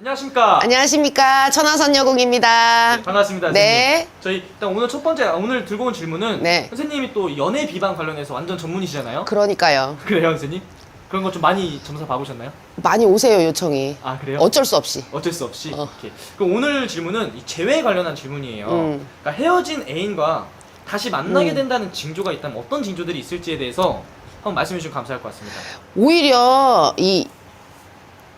안녕하십니까. 안녕하십니까. 천하선여공입니다. 네, 반갑습니다. 네. 선생님. 저희 일단 오늘 첫 번째 오늘 들고 온 질문은 네. 선생님이 또 연애 비방 관련해서 완전 전문이시잖아요. 그러니까요. 그래요, 선생님? 그런 거 좀 많이 점사 봐보셨나요? 많이 오세요, 요청이. 아, 그래요? 어쩔 수 없이. 어쩔 수 없이. 어. 오케이. 그럼 오늘 질문은 이 재회 관련한 질문이에요. 그러니까 헤어진 애인과 다시 만나게 된다는 징조가 있다면 어떤 징조들이 있을지에 대해서 한번 말씀해 주시면 감사할 것 같습니다. 오히려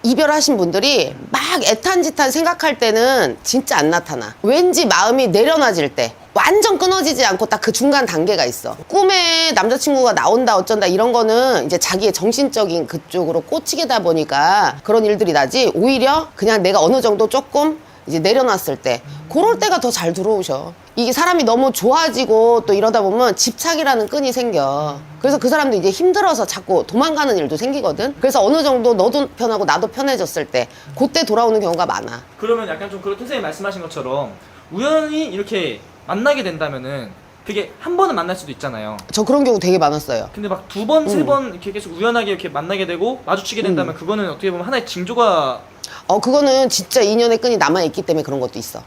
이별하신 분들이 막 애탄지탄 생각할 때는 진짜 안 나타나. 왠지 마음이 내려놔질 때 완전 끊어지지 않고 딱 그 중간 단계가 있어. 꿈에 남자친구가 나온다 어쩐다 이런 거는 이제 자기의 정신적인 그쪽으로 꽂히게다 보니까 그런 일들이 나지. 오히려 그냥 내가 어느 정도 조금 이제 내려놨을 때 그럴 때가 더 잘 들어오셔. 이게 사람이 너무 좋아지고 또 이러다 보면 집착이라는 끈이 생겨. 그래서 그 사람도 이제 힘들어서 자꾸 도망가는 일도 생기거든. 그래서 어느 정도 너도 편하고 나도 편해졌을 때 그때 돌아오는 경우가 많아. 그러면 약간 좀 그렇게 선생님이 말씀하신 것처럼 우연히 이렇게 만나게 된다면은 그게 한 번은 만날 수도 있잖아요. 저 그런 경우 되게 많았어요. 근데 막 두 번, 세 번 이렇게 계속 우연하게 이렇게 만나게 되고 마주치게 된다면 그거는 어떻게 보면 하나의 징조가 그거는 진짜 인연의 끈이 남아있기 때문에 그런 것도 있어.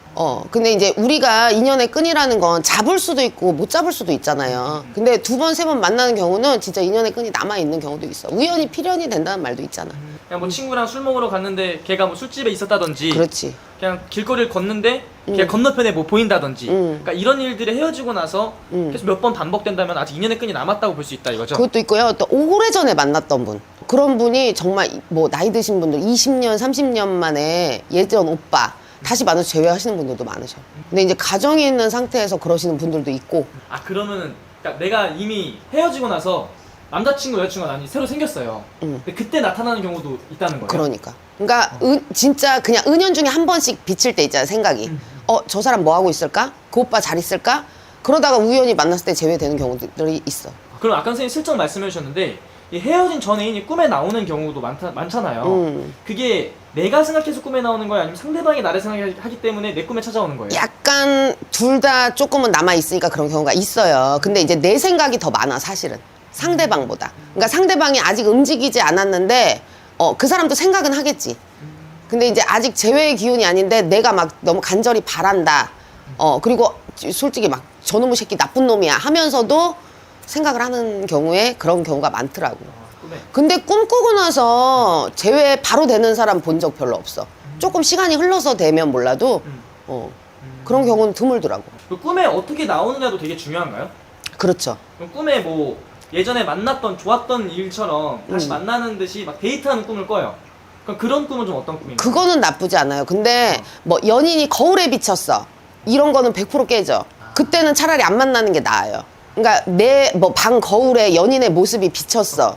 근데 이제 우리가 인연의 끈이라는 건 잡을 수도 있고 못 잡을 수도 있잖아요. 근데 두 번, 세 번 만나는 경우는 진짜 인연의 끈이 남아있는 경우도 있어. 우연히 필연이 된다는 말도 있잖아. 그냥 뭐 친구랑 술 먹으러 갔는데 걔가 뭐 술집에 있었다든지 그렇지. 그냥 길거리를 걷는데 걔가 건너편에 뭐 보인다든지 그러니까 이런 일들이 헤어지고 나서 계속 몇 번 반복된다면 아직 인연의 끈이 남았다고 볼 수 있다 이거죠? 그것도 있고요. 또 오래전에 만났던 분. 그런 분이 정말 뭐 나이 드신 분들 20년, 30년 만에 예전 오빠 다시 만나서 재회하시는 분들도 많으셔. 근데 이제 가정이 있는 상태에서 그러시는 분들도 있고. 아 그러면은 그러니까 내가 이미 헤어지고 나서 남자친구, 여자친구가 나니 새로 생겼어요. 근데 그때 나타나는 경우도 있다는 거예요? 그러니까 진짜 그냥 은연중에 한 번씩 비칠 때 있잖아, 생각이. 저 사람 뭐 하고 있을까? 그 오빠 잘 있을까? 그러다가 우연히 만났을 때 재회되는 경우들이 있어. 그럼 아까 선생님 슬쩍 말씀해 주셨는데 이 헤어진 전 애인이 꿈에 나오는 경우도 많잖아요. 그게 내가 생각해서 꿈에 나오는 거예요? 아니면 상대방이 나를 생각하기 때문에 내 꿈에 찾아오는 거예요? 약간 둘 다 조금은 남아있으니까 그런 경우가 있어요. 근데 이제 내 생각이 더 많아, 사실은. 상대방보다. 그러니까 상대방이 아직 움직이지 않았는데 그 사람도 생각은 하겠지. 근데 이제 아직 재회의 기운이 아닌데 내가 막 너무 간절히 바란다. 그리고 솔직히 막 저놈의 새끼 나쁜 놈이야 하면서도 생각을 하는 경우에 그런 경우가 많더라고. 근데 꿈꾸고 나서 재회 바로 되는 사람 본 적 별로 없어. 조금 시간이 흘러서 되면 몰라도 그런 경우는 드물더라고. 그 꿈에 어떻게 나오느냐도 되게 중요한가요? 그렇죠. 그럼 꿈에 뭐 예전에 만났던 좋았던 일처럼 다시 만나는 듯이 막 데이트하는 꿈을 꿔요. 그럼 그런 꿈은 좀 어떤 꿈인가요? 그거는 나쁘지 않아요. 근데 뭐 연인이 거울에 비쳤어. 이런 거는 100% 깨져. 그때는 차라리 안 만나는 게 나아요. 그러니까 내 뭐 방 거울에 연인의 모습이 비쳤어.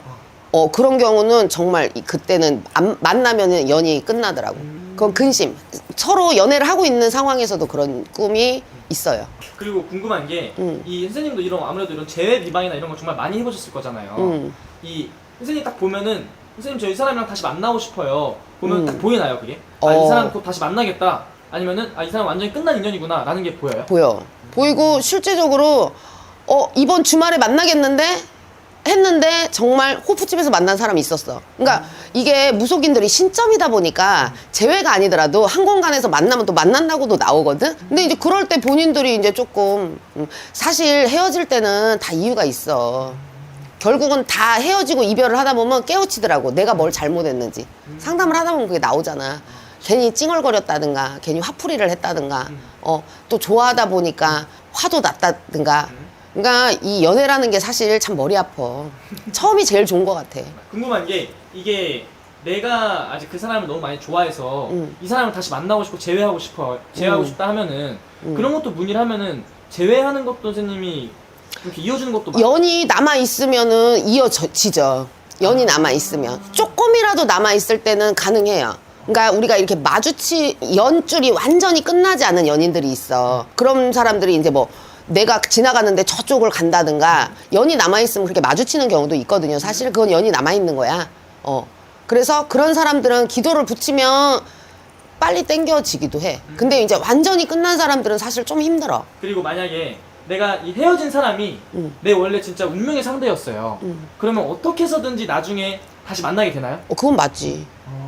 그런 경우는 정말 그때는 만나면은 연이 끝나더라고. 그건 근심. 서로 연애를 하고 있는 상황에서도 그런 꿈이 있어요. 그리고 궁금한 게 이 선생님도 이런 아무래도 이런 재회 비방이나 이런 거 정말 많이 해보셨을 거잖아요. 이 선생님 딱 보면은 선생님 저 이 사람이랑 다시 만나고 싶어요. 보면 딱 보이나요 그게? 이 사람 곧 다시 만나겠다. 아니면은 이 사람 완전히 끝난 인연이구나 라는 게 보여요? 보이고 실제적으로 이번 주말에 만나겠는데 했는데 정말 호프집에서 만난 사람이 있었어. 그러니까 이게 무속인들이 신점이다 보니까 재회가 아니더라도 한 공간에서 만나면 또 만난다고도 나오거든. 근데 이제 그럴 때 본인들이 이제 조금 사실 헤어질 때는 다 이유가 있어. 결국은 다 헤어지고 이별을 하다 보면 깨우치더라고. 내가 뭘 잘못했는지. 상담을 하다 보면 그게 나오잖아. 괜히 찡얼거렸다든가 괜히 화풀이를 했다든가 또 좋아하다 보니까 화도 났다든가. 그러니까 이 연애라는 게 사실 참 머리 아파. 처음이 제일 좋은 것 같아. 궁금한 게 이게 내가 아직 그 사람을 너무 많이 좋아해서 이 사람을 다시 만나고 싶고 재회하고 싶다 하면은 그런 것도 문의를 하면은 재회하는 것도 선생님이 이렇게 이어주는 것도 연이 남아있으면은 이어지죠. 연이 남아있으면. 조금이라도 남아있을 때는 가능해요. 그러니까 우리가 이렇게 연줄이 완전히 끝나지 않은 연인들이 있어. 그런 사람들이 이제 뭐 내가 지나가는데 저쪽을 간다든가 연이 남아있으면 그렇게 마주치는 경우도 있거든요. 사실 그건 연이 남아있는 거야. 그래서 그런 사람들은 기도를 붙이면 빨리 땡겨지기도 해. 근데 이제 완전히 끝난 사람들은 사실 좀 힘들어. 그리고 만약에 내가 이 헤어진 사람이 내 원래 진짜 운명의 상대였어요. 그러면 어떻게 해서든지 나중에 다시 만나게 되나요? 그건 맞지.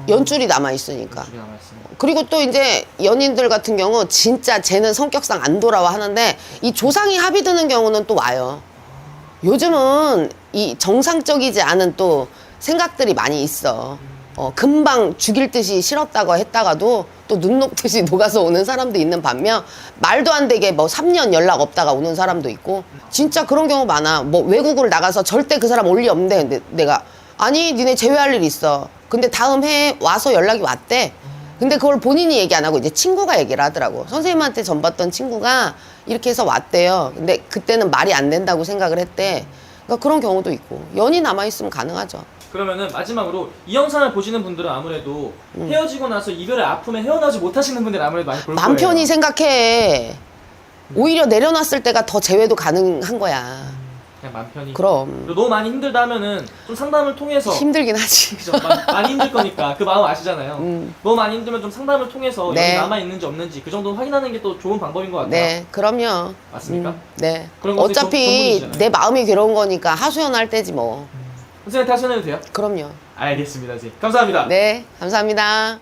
연줄이 남아있으니까. 연줄이 남아있으니까. 그리고 또 이제 연인들 같은 경우 진짜 쟤는 성격상 안 돌아와 하는데 이 조상이 합이 드는 경우는 또 와요. 요즘은 이 정상적이지 않은 또 생각들이 많이 있어. 금방 죽일 듯이 싫었다고 했다가도 또 눈 녹듯이 녹아서 오는 사람도 있는 반면 말도 안 되게 뭐 3년 연락 없다가 오는 사람도 있고 진짜 그런 경우 많아. 뭐 외국을 나가서 절대 그 사람 올 리 없는데 근데 내가 아니 니네 제외할 일 있어. 근데 다음 해에 와서 연락이 왔대. 근데 그걸 본인이 얘기 안 하고 이제 친구가 얘기를 하더라고. 선생님한테 전 봤던 친구가 이렇게 해서 왔대요. 근데 그때는 말이 안 된다고 생각을 했대. 그러니까 그런 경우도 있고 연이 남아있으면 가능하죠. 그러면은 마지막으로 이 영상을 보시는 분들은 아무래도 헤어지고 나서 이별의 아픔에 헤어나지 못하시는 분들이 아무래도 많이 볼 거예요. 맘 편히 생각해. 오히려 내려놨을 때가 더 재회도 가능한 거야. 그냥 맘 편히. 그럼. 그리고 너무 많이 힘들다 하면은 좀 상담을 통해서 힘들긴 하지. 그죠? 많이 힘들 거니까 그 마음 아시잖아요. 너무 많이 힘들면 좀 상담을 통해서 네. 여기 남아 있는지 없는지 그 정도 확인하는 게 또 좋은 방법인 것 같아요. 네, 그럼요. 맞습니까? 네. 그런 것들이 어차피 전문이시잖아요. 내 마음이 괴로운 거니까 하소연할 때지 뭐. 선생님 다시 해도 돼요? 그럼요. 알겠습니다. 선생님. 감사합니다. 네, 감사합니다.